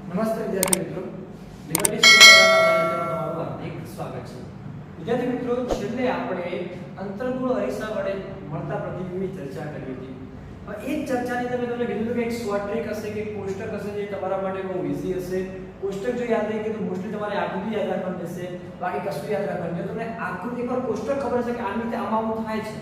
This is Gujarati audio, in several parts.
નમસ્તે વિદ્યાર્થી મિત્રો, લિબર્ટી સ્કૂલ દ્વારા તમારું હાર્દિક સ્વાગત છે. વિદ્યાર્થી મિત્રો, છેલ્લે આપણે અંતર્ગોળ અરીસા વડે મળતા પ્રતિબિંબની ચર્ચા કરી હતી. એ જ ચર્ચાની અંદર તમને કીધું કે એક શોર્ટ ટ્રિક હશે કે કોષ્ટક હશે જે તમારા માટે બહુ ઈઝી હશે. કોષ્ટક જો યાદ રહી ગયું તો મોસ્ટલી તમારે આકૃતિ યાદ રાખવાની રહેશે, બાકી કશું યાદ રાખવાનું નથી. તમને આકૃતિ પર કોષ્ટક ખબર છે કે આની રીતે આમાં થાય છે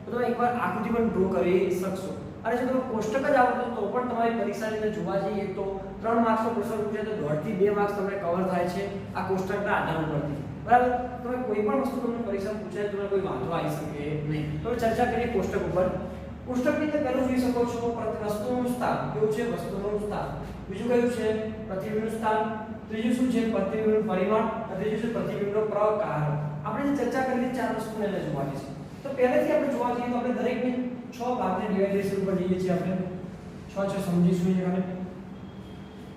તો તમે એકવાર આકૃતિ પણ ડ્રો કરી શકશો. અને જો તમે કોષ્ટક જ આવડતું તો પણ તમારી પરીક્ષાની અંદર જોવા જઈએ તો 3 માર્ક્સનો પ્રશ્ન પૂછે તો 1.5 થી 2 માર્ક્સ તમને કવર થાય છે આ કોષ્ટકના આધાર ઉપરથી. બરાબર, તમે કોઈ પણ વસ્તુ તમને પરીક્ષા પૂછે તો કોઈ વાંધો આવી શકે નહીં. તો ચર્ચા કરીએ કોષ્ટક ઉપર. કોષ્ટકની અંદર પહેલું જોઈ શકો છો વસ્તુનું સ્થાન. કેવું છે? વસ્તુનું સ્થાન. બીજું કયું છે? પ્રતિબિંબનું સ્થાન. ત્રીજું શું છે? પ્રતિબિંબનું પરિમાણ. અને ત્રીજું છે પ્રતિબિંબનો પ્રકાર. આપણે જે ચર્ચા કરી 4 વસ્તુને લઈને જોવાની છે. તો પહેલેથી આપણે જોવા જઈએ તો આપણે દરેકને 6 ભાગને ડિવાઇડેશન ઉપર જઈએ છીએ. આપણે 6 સમજીશું આપણે.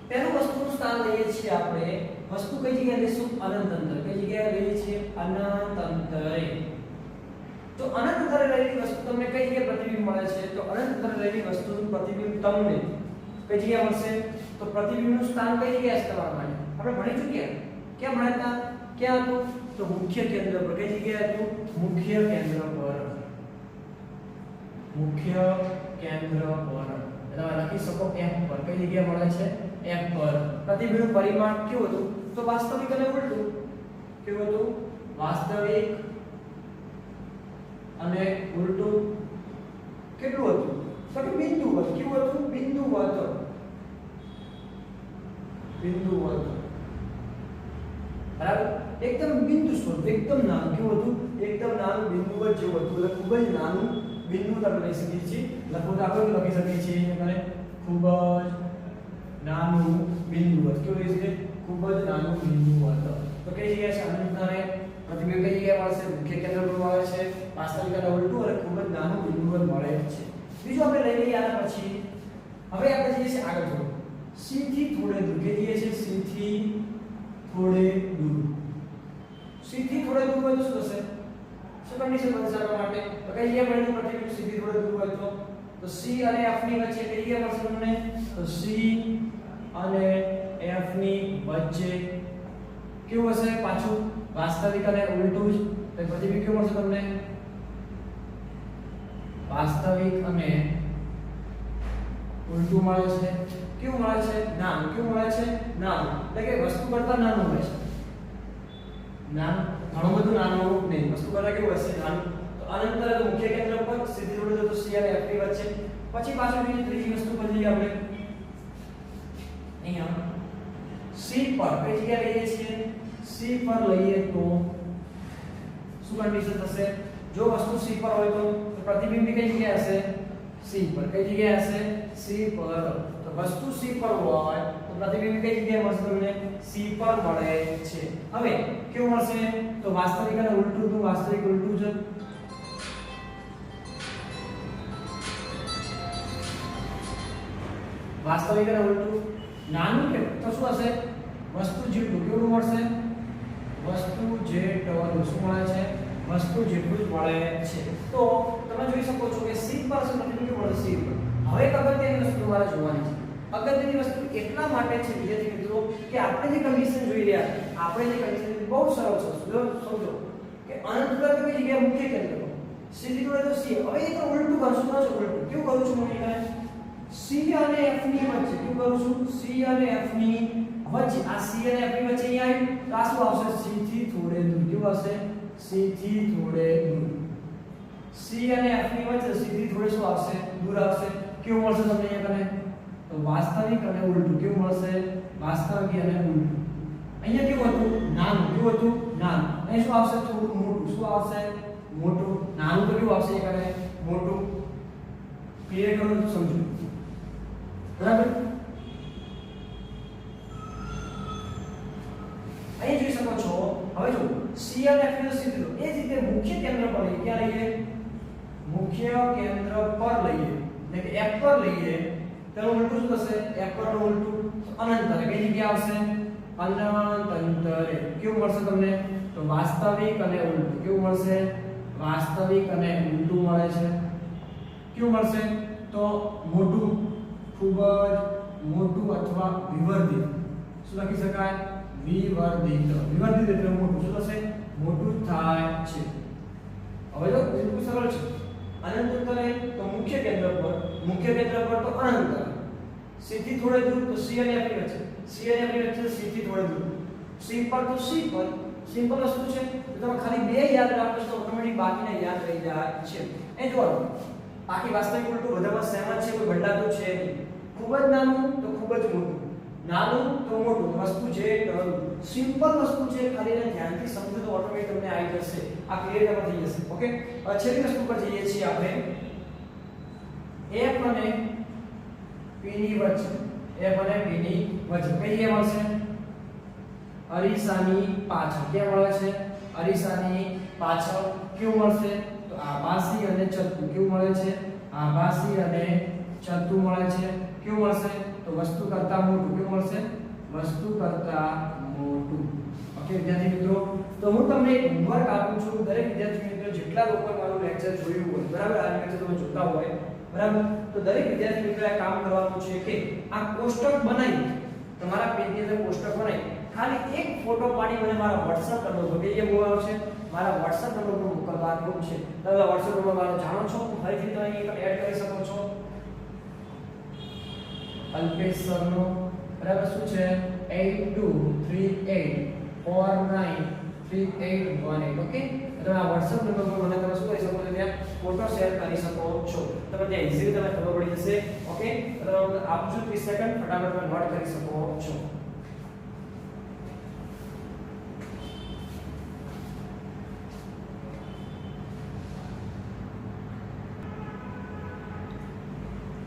પહેલું વસ્તુનું સ્થાન લઈએ છીએ આપણે. વસ્તુ કઈ જગ્યાએ લઈશું? અનંત અંતર. કઈ જગ્યાએ લઈએ છીએ? અનંત અંતરે. તો અનંત અંતરે રહેલી વસ્તુ તમને કઈ જગ્યાએ પ્રતિબિંબ મળે છે? તો અનંત અંતરે રહેલી વસ્તુનું પ્રતિબિંબ તમને કઈ જગ્યાએ મળશે? તો પ્રતિબિંબનું સ્થાન કઈ જગ્યાએ છે તમારા માટે? આપણે ભણી ચૂક્યા. ક્યાં ભણ્યા હતા? ક્યાં હતું? તો મુખ્ય કેન્દ્ર પર. કઈ જગ્યાએ હતું? મુખ્ય કેન્દ્ર પર. મુખ્ય કેન્દ્ર પર. તમે લખી શકો F પર. કઈ જગ્યાએ મળે છે? F પર. પ્રતિબિંબનું પરિમાણ કેવું હતું? તો વાસ્તવિક અને ઉલટું. કેવું હતું? વાસ્તવિક અને ઉલટું. કેટલું હતું? તો કે બિંદુવત. કેવું હતું? બિંદુવત. બિંદુવત. બરાબર, એકદમ બિંદુ સ્વરૂપ, એકદમ નાનું. કેવું હતું? એકદમ નાનું બિંદુવત જેવું હતું. એટલે ખૂબ જ નાનું બિંદુ આપણે લઈ શકીએ છીએ. લખવું તો આપણે લખી શકીએ છીએ અને ખૂબ જ નાનું બિંદુવત. કેવું લઈ શકીએ? ખૂબ જ નાનું બિંદુવત. તો કઈ જગ્યાએ છે? અનંત અંતરે. પ્રતિબિંબ કઈ જગ્યાએ મળશે? મુખ્ય કેન્દ્ર પર મળે છે. વાસ્તવિક અને ઉલટું અને ખૂબ જ નાનું બિંદુવત મળે છે. બીજું આપણે લઈ લઈએ આના પછી. હવે આપણે જઈએ છીએ આગળ થોડું. C થી થોડે દૂર. કે જઈએ છે C થી થોડે દૂર. C થી થોડે દૂર હોય તો શું થશે? શું કન્ડિશન બનશે આપણા માટે? તો કઈ જગ્યાએ મળે પ્રતિબિંબ C થી થોડે દૂર હોય તો C અને F ની વચ્ચે કઈ જગ્યાએ મળશે તમને? તો C અને F ની વચ્ચે કેવું હશે? પાછું વાસ્તવિક અને ઉલટું જ. તો પ્રતિબિંબ કેવું મળશે તમને? વાસ્તવિક અને ઉલટું મળે છે. કેવું મળે છે? નાનું. કેવું મળે છે? નાનું. એટલે કે વસ્તુ કરતા નાનું હોય છે. નાનું, ઘણું બધું નાનું નહીં. વસ્તુ કરતા કેવું હશે? નાનું. તો અનંત અંતરે તો મુખ્ય કેન્દ્ર પર સીધી જોડે તો C અને F ની વચ્ચે. પછી પાછળ બીજી ત્રીજી વસ્તુ પર જઈએ આપણે. અહીંયા C પર કઈ જગ્યાએ લઈએ છીએ? C પર લઈએ તો શું કન્ડિશન થશે? જો વસ્તુ C પર હોય તો પ્રતિબિંબ કઈ જગ્યાએ હશે? C પર. કઈ જગ્યાએ હશે? C પર. તો વસ્તુ C પર હોય તો પ્રતિબિંબ કઈ જગ્યાએ મળશે તમને? C પર મળે છે. હવે કેવું મળશે? તો વાસ્તવિક અને ઉલટું. તો વાસ્તવિક ઉલટું છે. વાસ્તવિક અને ઉલટું. નાનું કે તો શું હશે? વસ્તુ જેટલું. કેવું મળશે? વસ્તુ જેટલું. શું મળે છે? વસ્તુ જેટલું જ મળે છે. તો તમે જોઈ શકો છો કે C પર છે પ્રતિબિંબ કેવું મળે? C પર. હવે એક અગત્યની વસ્તુ તમારે જોવાની છે. અગત્યની વસ્તુ એટલા માટે છે વિદ્યાર્થી મિત્રો કે આપણે જે કન્ડિશન જોઈ રહ્યા છીએ, આપણે જે કન્ડિશન બહુ સરળ છે. સમજો કે અનંત અંતર કઈ જગ્યાએ? મુખ્ય કેન્દ્ર પર. C થી જોડે તો C. હવે એ તો ઉલટું કરશું ના છે. ઉલટું કેવું કરું છું? મને કહે C અને F ની વચ્ચે. કેવું કરું છું? C અને F ની વચ્ચે. આ C અને F ની વચ્ચે અહીંયા આવ્યું તો આ શું આવશે? C થી થોડે દૂર. કેવું આવશે? C થી થોડે દૂર. C અને F ની વચ્ચે C થી થોડે શું આવશે? દૂર આવશે. કેવું મળશે તમને અહીંયા કને? તો વાસ્તવિક અને ઉલટું. કેવું મળશે? વાસ્તવિક અને ઉલટું. અહીંયા કેવું હતું? નાનું. કેવું હતું? નાનું. અહીં શું આવશે? થોડું મોટું. શું આવશે? મોટું. નાનું તો કેવું આવશે? અહીંયા કને મોટું. ક્લિયર કરો તો સમજો. બરાબર, અહીં જોઈ શકો છો. હવે જો C અને F ની સીધી લો. એ જ રીતે મુખ્ય કેન્દ્ર પર લઈએ. ક્યાં લઈએ? મુખ્ય કેન્દ્ર પર લઈએ. એટલે કે F પર લઈએ. તેનું ઉલટું શું થશે? F પર નું ઉલટું અનંત અંતરે. કઈ જગ્યાએ આવશે? અનંત અંતરે. કેવું મળશે તમને? તો વાસ્તવિક અને ઉલટું. કેવું મળશે? વાસ્તવિક અને ઉલટું મળે છે. કેવું મળશે? તો મોટું, ખૂબ જ મોટું અથવા વિવર્ધિત. શું લખી શકાય? વિવર્ધિત. વિવર્ધિત એટલે મોટું. શું થશે? મોટું થાય છે. હવે જો બિલકુલ સરળ છે. અનંત અંતરે તો મુખ્ય કેન્દ્ર પર તો અનંત અંતર. C થી થોડે દૂર તો C અને F ની વચ્ચે. C અને F ની વચ્ચે C થી થોડે દૂર. સિમ્પલ તો સિમ્પલ. સિમ્પલ વસ્તુ છે. તો તમે ખાલી બે યાદ રાખો તો ઓટોમેટિક બાકીના યાદ રહી જાય છે. એ જોવો. બાકી વાસ્તવિક ઉલટું બધામાં સેમ જ છે, કોઈ બદલાતું છે નહીં. ખૂબ જ નાનું તો ખૂબ જ મોટું. નાનું તો મોટું. વસ્તુ છે ટર્મ. સિમ્પલ વસ્તુ છે, ખાલી એને ધ્યાનથી સમજો તો ઓટોમેટિક તમને આવી જશે. આ ક્લિયર થઈ જશે. ઓકે. હવે છેલ્લી વસ્તુ પર જઈએ છીએ આપણે. F અને P ની વચ્ચે. F અને P ની વચ્ચે કઈ મળશે? અરીસાની પાછળ. કે મળે છે? અરીસાની પાછળ ક્યુ મળશે? તો આભાસી અને ચત્તુ. ક્યુ મળે છે? આભાસી અને ચત્તુ મળે છે. ક્યુ મળશે? તો વસ્તુ કરતા મોટું. ક્યુ મળશે? વસ્તુ કરતા મોટું. ઓકે વિદ્યાર્થી મિત્રો, તો હું તમને એક હોમવર્ક આપું છું. દરેક વિદ્યાર્થી મિત્રો જેટલા લોકો મારું લેક્ચર જોયું હોય, બરાબર, આ લેક્ચર તમે જોતા હોય, બરાબર, તો દરેક વિદ્યાર્થી મિત્રોએ કામ કરવાનું છે કે આ કોષ્ટક બનાવી, તમારા પેજની અંદર કોષ્ટક બનાવી ખાલી એક ફોટો પાડી મને મારા WhatsApp નંબર પર, એ બોલાવો છે મારા WhatsApp નંબર પર મોકલવાનું છે. તમે WhatsApp નંબર મારો જાણો છો? ફરીથી તમે અહીં એડ કરી શકો છો. અલ્પેશ સરનો, બરાબર, શું છે? 8238493818. ઓકે, તમે આ WhatsApp નંબર પર મને તમે શું કરી શકો છો? ત્યાં ફોટો શેર કરી શકો છો. તમે ત્યાં ઈઝીલી તમને ખબર પડી જશે. ઓકે, તો આપજો 30 સેકન્ડ, ફટાફટ તમે નોટ કરી શકો છો.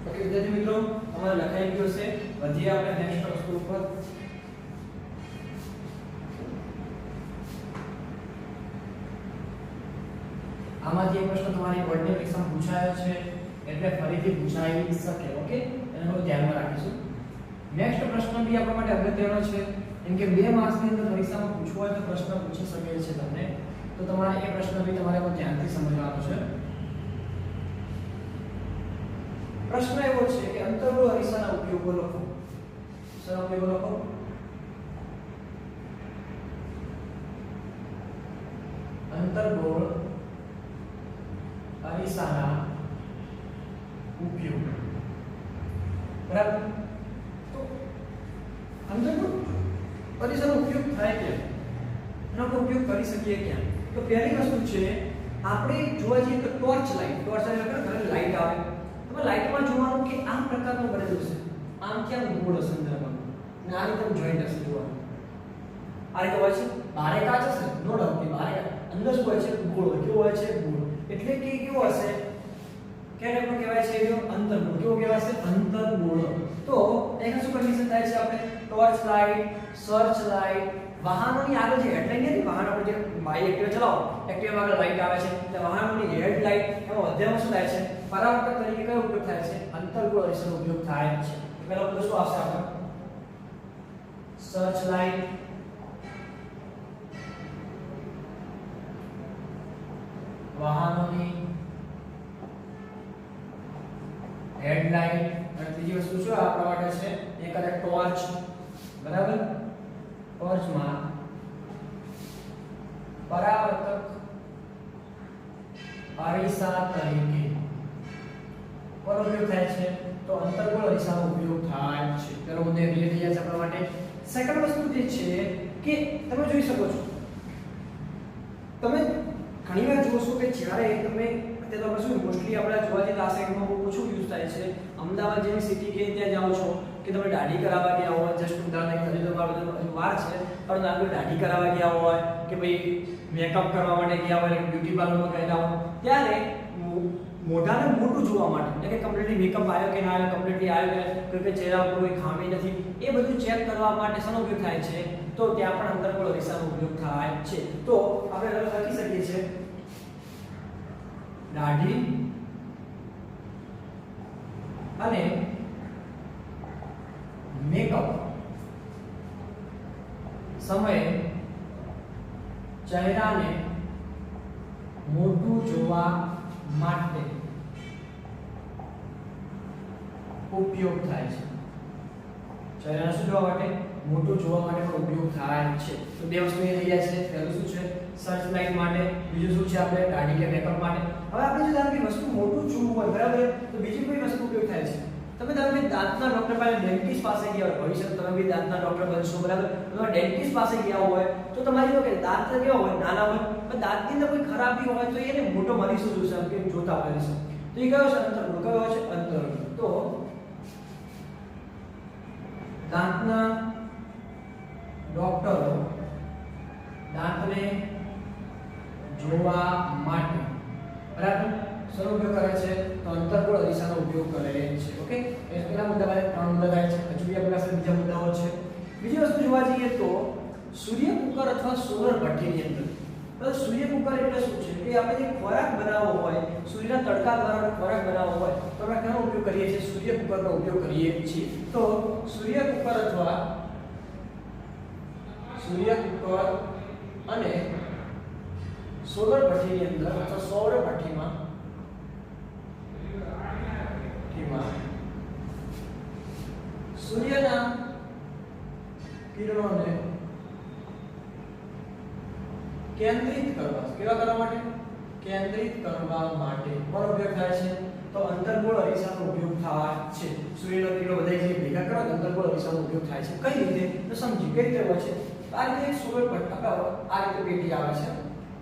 ઓકે વિદ્યાર્થી મિત્રો, અમારે લખાઈ ગયું છે. વધીએ આપણે નેક્સ્ટ વસ્તુ ઉપર. આમાંથી એક પ્રશ્ન તમારી બોર્ડની પરીક્ષામાં પૂછાયો છે, એટલે ફરીથી પૂછાઈ શકે. ઓકે, એને બહુ ધ્યાનમાં રાખીશું. નેક્સ્ટ પ્રશ્ન બી આપણા માટે અગત્યનો છે, કેમ કે 2 માર્ક્સની અંદર પરીક્ષામાં પૂછવો હોય તો પ્રશ્ન પૂછી શકે છે તમને, તો તમારે એ પ્રશ્ન બી તમારે બહુ ધ્યાનથી સમજવાનો છે. પ્રશ્ન એવો છે કે અંતર્ગોળ અરીસાના ઉપયોગો લખો. શેના ઉપયોગો લખો? અંતર્ગોળ અરીસાના ઉપયોગ. બરાબર, તો અંતર્ગોળ અરીસાનો ઉપયોગ થાય ક્યાં? એનો ઉપયોગ કરી શકીએ ક્યાં? તો પહેલી વસ્તુ છે, આપણે જોવા જઈએ તો ટોર્ચ લાઈટ. ટોર્ચ લાઈટ એટલે ઘરે લાઈટ આવે, લાઈટમાં જોવાનું કે આ પ્રકારનું બનેલું છે. આમ ક્યાં ગોળ હશે અંદરમાં, અને આ રીતે જોઈન્ટ હશે. જોવાનું આ રીતે હોય છે. બારે કાચ હશે, નો ડાઉટ કે બારે અંદર શું હોય છે? ગોળ હોય. કેવો હોય છે? ગોળ. એટલે કે કેવો હશે? કેને પણ કહેવાય છે એનો અંતર્ગોળ. કેવો કહેવાય છે? અંતર્ગોળ. તો એના શું કન્ડિશન થાય છે? આપણે ટોર્ચ લાઈટ, સર્ચ લાઈટ, વાહનોની આગળ જે હેડલાઇટ નથી, વાહન આપણે જે બાઇક એક્ટિવા ચલાવો, એક્ટિવા આગળ લાઈટ આવે છે, એટલે વાહનોની હેડલાઇટ એમાં મધ્યમાં શું થાય છે? પરાવર્તક તરીકે કયો ઉપયોગ થાય છે? અંતર્ગોળ અરીસાનો ઉપયોગ થાય છે. પહેલા બધું શું આવશે? આપણે સર્ચ લાઈટ, વાહનોની હેડલાઇટ, અને ત્રીજી વસ્તુ શું આપણા માટે છે? એક અલગ ટોર્ચ. બરાબર, ટોર્ચમાં પરાવર્તક અરીસા તરીકે કોનો ઉપયોગ થાય છે? તો અંતર્ગોળ અરીસાનો ઉપયોગ થાય છે. પેલો મુદ્દો ક્લિયર થઈ જાય છે આપણા માટે. સેકન્ડ વસ્તુ જે છે કે તમે જોઈ શકો છો, તમે ઘણીવાર જોશો કે જ્યારે તમે અત્યારે આપણે શું મોસ્ટલી આપણે જોવા જઈએ તો આ સાઈડમાં બહુ ઓછું યુઝ થાય છે. અમદાવાદ જેવી સિટી કે ત્યાં જાઓ છો કે તમે દાઢી કરાવવા ગયા હોય, જસ્ટ ઉદાહરણ તરીકે હજુ તો વાર છે, પણ આપણે દાઢી કરાવવા ગયા હોય કે ભાઈ મેકઅપ કરવા માટે ગયા હોય, બ્યુટી પાર્લરમાં ગયા હોય, ત્યારે મોઢાને મોટું જોવા માટે, એટલે કે કમ્પ્લીટલી મેકઅપ આવ્યો કે ના આવ્યો, કમ્પ્લીટલી આવ્યો કે કોઈ ચહેરા પર કોઈ ખામી નથી, એ બધું ચેક કરવા માટે શેનો ઉપયોગ થાય છે? તો ત્યાં પણ અંતર્ગોળ અરીસાનો ઉપયોગ થાય છે. તો આપણે લખી શકીએ છીએ દાઢી અને મેકઅપ સમયે ચહેરાને મોટું જોવા માટે ઉપયોગ થાય છે. તો એના શું જોવા માટે મોટું જોવા માટે પણ ઉપયોગ થાય છે. તો બે વસ્તુ એ થઈ જાય છે. પહેલું શું છે સર્ચ લાઇટ માટે, બીજું શું છે આપણે દાઢી કે મેકઅપ માટે. હવે આપણે જો ધારો કે વસ્તુ મોટું જોવું હોય બરાબર તો બીજી કોઈ વસ્તુ ઉપયોગ થાય છે. તમે ધારો કે દાંતના ડોક્ટર પાસે ડેન્ટિસ્ટ પાસે ગયા હોય, ભવિષ્યમાં તમે બી દાંતના ડોક્ટર બનશો બરાબર, તો ડેન્ટિસ્ટ પાસે ગયા હોય તો તમારી જો કે દાંત કેવા હોય નાના હોય પણ દાંતની અંદર કોઈ ખરાબી હોય તો એને મોટો મરીશું જોશે કે જોતા હોય છે. તો એ કયો છે અંતર્ગોળ, કયો છે અંતર્ગોળ. તો દાંતના ડોક્ટરો દાંતને જોવા માટે બરાબર શરૂ ઉપયોગ કરે છે તો અંતર્ગોળ અરીસાનો ઉપયોગ કરે છે. ઓકે, એ પેલા મુદ્દા પર ત્રણ મુદ્દા થાય છે. હજુ બી આપણી પાસે બીજા મુદ્દાઓ છે. બીજી વસ્તુ જોવા જઈએ તો સૂર્ય કુકર અથવા સોલર ભઠ્ઠીની અંદર તો સૂર્ય કુકર એટલે શું છે કે આપણે જે ખોરાક બનાવવો હોય, સૂર્યના તડકા દ્વારા ખોરાક બનાવવો હોય તો આપણે કેનો ઉપયોગ કરીએ છીએ? સૂર્ય કુકરનો ઉપયોગ કરીએ છીએ. તો સૂર્ય કુકર અથવા સૂર્ય કુકર અને સોલર ભઠ્ઠીની અંદર અથવા સૌર ભઠ્ઠીમાં સૂર્યના કિરણોને કેન્દ્રિત કરવા, કેવા કરવા માટે? કેન્દ્રિત કરવા માટે કોનો ઉપયોગ થાય છે? તો અંતર્ગોળ અરીસાનો ઉપયોગ થાય છે. સૂર્યના કિરણો બધા જે ભેગા કરો તો અંતર્ગોળ અરીસાનો ઉપયોગ થાય છે. કઈ રીતે? તો સમજી કઈ રીતે હોય છે. આ રીતે એક સોલર ભઠ્ઠી આ રીતે પેટી આવે છે.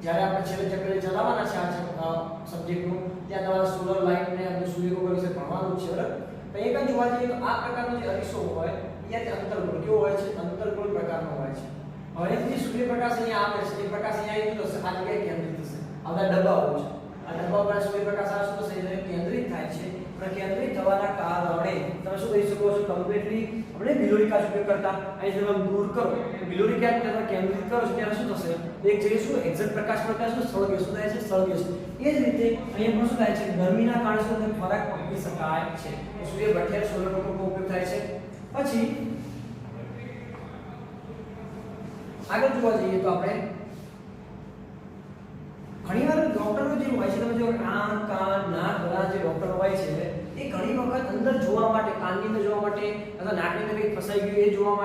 જ્યારે આપણે છેલ્લે ચક્ર ચલાવવાના છે આ સબ્જેક્ટનું ત્યાં તમારે સોલર લાઇટ ને અને સૂર્ય કુકર વિશે ભણવાનું છે બરાબર. તો એક જ જોવા જઈએ તો આ પ્રકારનો જે અરીસો હોય એ અંતર્ગોળ કેવો હોય છે? અંતર્ગોળ પ્રકારનો હોય છે. હવે જે સૂર્યપ્રકાશ અહીંયા આવે છે એ પ્રકાશ અહીંયા આવી જશે, આ જગ્યાએ કેન્દ્રિત થશે. આ બધા ડબ્બાઓ છે, આ ડબ્બા પર સૂર્યપ્રકાશ આવે છે તો શરીરે કેન્દ્રિત થાય છે. અને કેન્દ્રિત થવાના કારણે તમે શું કરી શકો છો? કમ્પ્લીટલી આપણે બિલોરી કાચ ઉપયોગ કરતા અહીં તમે દૂર કરો બિલોરી કાચ તમે કેન્દ્રિત કરો છો ત્યારે શું થશે? એક જગ્યાએ શું એક્ઝેક્ટ પ્રકાશ પ્રકાશ શું સળગે, શું થાય છે? સળગે છે. એ જ રીતે અહીંયા પણ શું થાય છે? ગરમીના કારણે શું ખોરાક પકવી શકાય છે. સૂર્ય ભઠ્ઠી સોલર કુકરનો ઉપયોગ થાય છે. પછી આગળ જોવા જઈએ તો આપણે ઘણીવાર ડોક્ટરો જે હોય છે, તમે જો કાન નાક ગળા જે ડોક્ટરો હોય છે એ ઘણી વખત અંદર જોવા માટે, કાનની અંદર જોવા માટે અથવા નાકની અંદર કંઈક ફસાઈ ગયું એ જોવા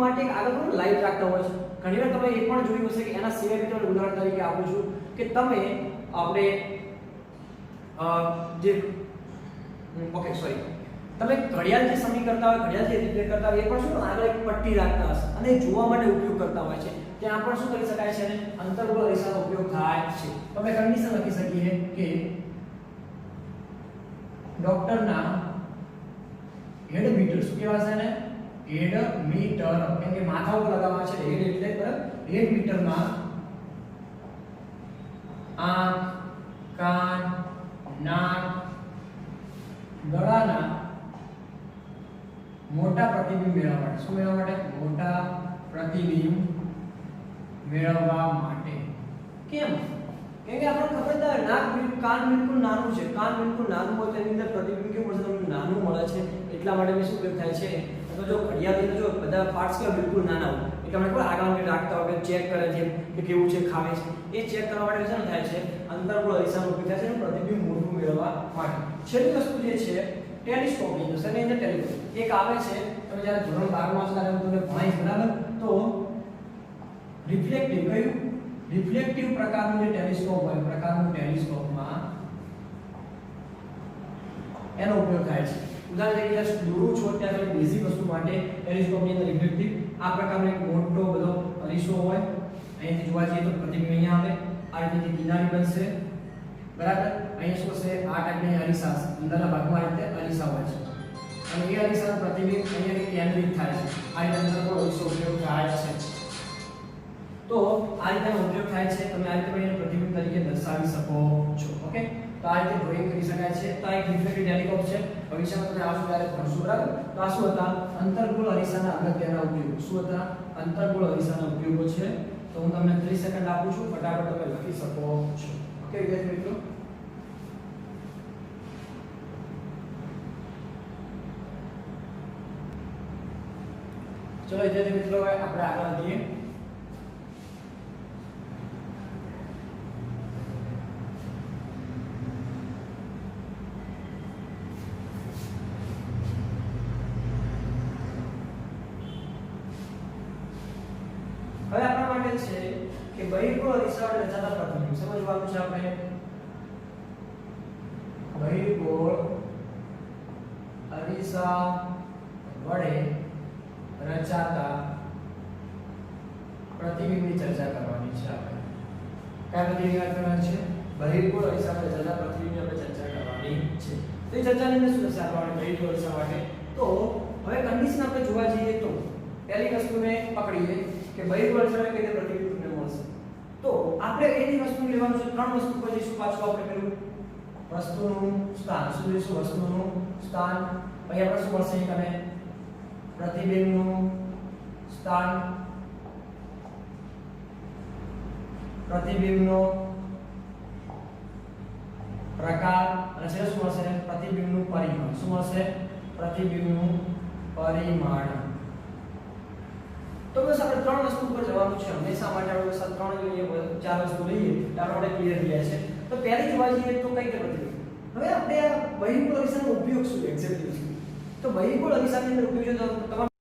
માટે એક આગળ લાઈટ રાખતા હોય છે. ઘણીવાર તમે એ પણ જોયું હશે કે એના સિવાય બી તમને ઉદાહરણ તરીકે આપું છું કે તમે આપણે તમે ઘડિયાળ જે સમય કરતા હોય, ઘડિયાળ જે રિપેર કરતા હોય એ પણ શું આગળ એક પટ્ટી રાખતા હશે અને જોવા માટે ઉપયોગ કરતા હોય છે. ત્યાં પણ શું કરી શકાય છે? અંતર્ગોળ અરીસાનો ઉપયોગ થાય છે. તો અમે કન્ડિશન લખી શકીએ કે ડોક્ટરના હેડ મીટર શું કહેવાશે ને? હેડ મીટર, કેમ કે માથા ઉપર લગાવવામાં છે હેડ એટલે બરાબર. હેડ મીટરમાં આંખ, કાન, નાક, ગળાના મોટા પ્રતિબિંબ મેળવવા માટે, શું મેળવવા માટે? મોટા પ્રતિબિંબ મેળવવા માટે. કેમ? કેમ કે આપણને ખબર છે નાક કાન બિલકુલ નાનું છે, કાન બિલકુલ નાનું હોય તેની અંદર પ્રતિબિંબ કેવું મળશે? તમને નાનું મળે છે એટલા માટે શું ઉપયોગ થાય છે? તો જો ઘડિયાળની જો બધા પાર્ટ્સ કે બિલકુલ નાના હોય એટલે આપણે કોઈ આગળ રાખતા હોય ચેક કરે છે કે કેવું છે ખાવે છે એ ચેક કરવા માટે શું થાય છે? અંતર્ગોળ અરીસાનો ઉપયોગ થાય છે પ્રતિબિંબ મોટું મેળવવા માટે. છેલ્લી વસ્તુ જે છે ટેલિસ્કોપની અંદર શેની અંદર ટેલિસ્કોપ એક આવે છે. તમે જ્યારે ધોરણ 12 માં છો ત્યારે તમને ભણાઈશ બરાબર. તો રિફ્લેક્ટિવ કયું? રિફ્લેક્ટિવ પ્રકારનું જે ટેલિસ્કોપ હોય પ્રકારનું ટેલિસ્કોપમાં એનો ઉપયોગ થાય છે. ઉદાહરણ તરીકે દૂર છો ત્યાં તમે બેઝિક વસ્તુ માટે ટેલિસ્કોપની અંદર રિફ્લેક્ટિવ આ પ્રકારનો એક મોટો બધો અરીસો હોય. અહીંથી જોવા જઈએ તો પ્રતિબિંબ અહીંયા આવે, આ રીતે કિનારી બનશે બરાબર. અહીંયા શું છે? આ ટાઈપની અરીસા અંદરના ભાગમાં આ રીતે અરીસા હોય છે અને એ અરીસાનું પ્રતિબિંબ અહીંયા કેન્દ્રિત થાય છે. આ રીતે અંતર્ગોળ અરીસો ઉપયોગ થાય છે. તો આ રીતનો ઉપયોગ થાય છે. તમે આ રીતે પણ એનું પ્રતિબિંબ તરીકે દર્શાવી શકો છો. ઓકે, તો આ રીતે ડ્રોઈંગ કરી શકાય છે. તો આ એક રિફ્લેક્ટિવ ટેલિસ્કોપ છે. ભવિષ્યમાં તમે આવશો ત્યારે ભણશો બરાબર. તો આ શું હતા? અંતર્ગોળ અરીસાના અગત્યના ઉપયોગો. શું હતા? અંતર્ગોળ અરીસાના ઉપયોગો છે. તો હું તમને 30 સેકન્ડ આપું છું, ફટાફટ તમે લખી શકો છો. ઓકે વિદ્યાર્થી મિત્રો, ચલો વિદ્યાર્થી મિત્રો આપણે આગળ વધીએ. છે કે બહિર્ગોળ અરીસા વડે રચાતા પ્રતિબિંબ. સમજવાનું છે આપણે. બહિર્ગોળ અરીસા વડે રચાતા પ્રતિબિંબની ચર્ચા કરવાની છે આપણે. કયા પ્રતિબિંબની વાત કરવાની છે? બહિર્ગોળ અરીસા વડે રચાતા પ્રતિબિંબની આપણે ચર્ચા કરવાની છે. તો એ ચર્ચાની અંદર શું થશે આપણે બહિર્ગોળ અરીસા માટે? તો હવે કન્ડિશન આપણે જોવા જઈએ તો પહેલી વસ્તુને પકડીએ કે બહિર્ગોળ અરીસા વડે કઈ રીતે પ્રતિબિંબ તમને મળશે. તો આપણે એની વસ્તુ લેવાનું છે. ત્રણ વસ્તુ પર જઈશું પાછું આપણે પેલું વસ્તુનું સ્થાન. શું લઈશું? વસ્તુનું સ્થાન. પછી આપણે શું મળશે? અને પ્રતિબિંબનું સ્થાન, પ્રતિબિંબનો પ્રકાર અને છેલ્લે શું મળશે? પ્રતિબિંબનું પરિમાણ. શું મળશે? પ્રતિબિંબનું પરિમાણ. તો બસ આપણે ત્રણ વસ્તુ પર જવાનું છે. હંમેશા માટે આપણે બસ ત્રણ લઈએ, ચાર વસ્તુ લઈએ એટલે આપણે ક્લિયર થઈ જાય છે. તો પહેલી જોવા જઈએ તો કઈ રીતે પ્રતિબિંબ. હવે આપણે આ બહિર્ગોળ અરીસાનો ઉપયોગ શું એક્ઝેક્ટલી છે? તો બહિર્ગોળ અરીસાની અંદર ઉપયોગ જો તમારે